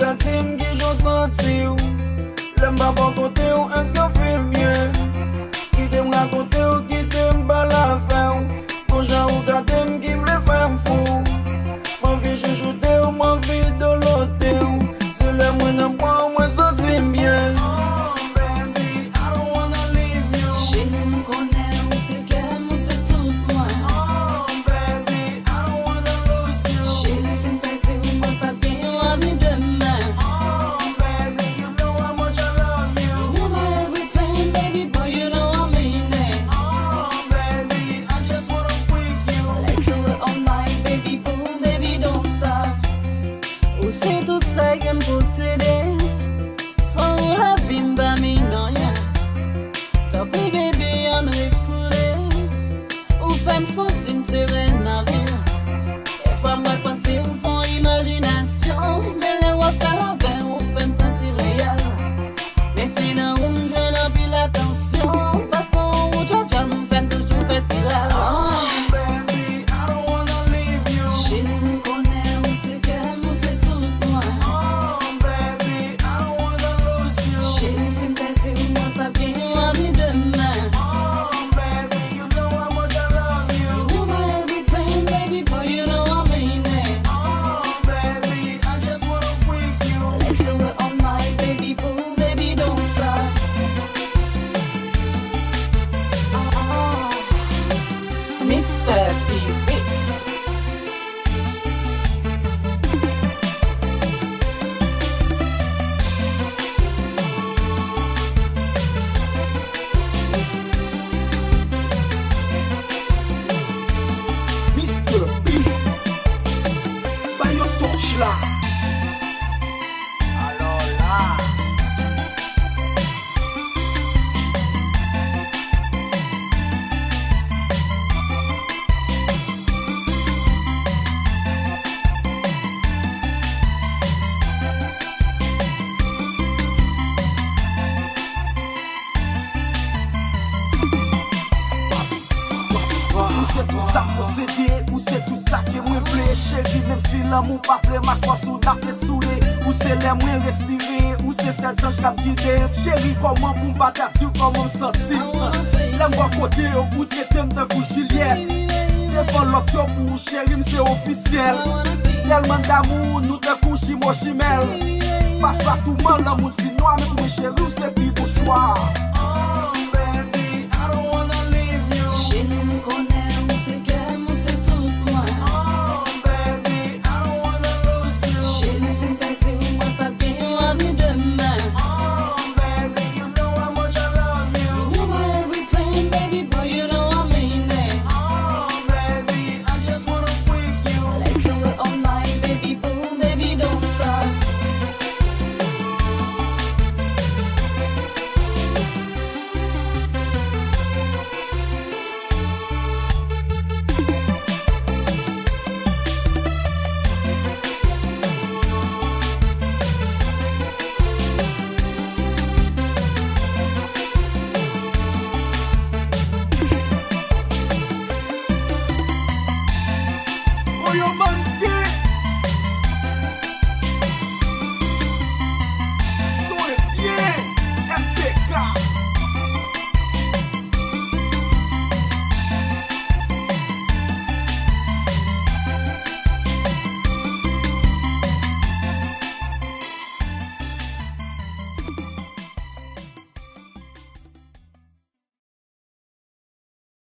Katim qui j'en senti. L'aime pas bon côté ou est-ce qu'on fait mieux? Qui t'aime raconter ou qui t'aime pas la fin? Quand j'ai ou t'aime qui me fait fou. M'envie chuchoter ou m'envie de l'autre. C'est le moins n'aime pas, moi senti bien. Ou c'est tout ça que moi vle chérie, même si l'amour pas fait ma foi sous la fait sourire. Ou c'est les moins respirer, ou c'est celle anges qui guidé. Chérie, comment pour me battre, comment me sentir? L'aime côté ou traiter de coup Juliette. Devant l'autre pour chérie, c'est officiel. Tellement d'amour, nous te couchons mon chimel. Pas tout le monde, l'amour fin noir, mais pour mes chéris, c'est plus pour choix.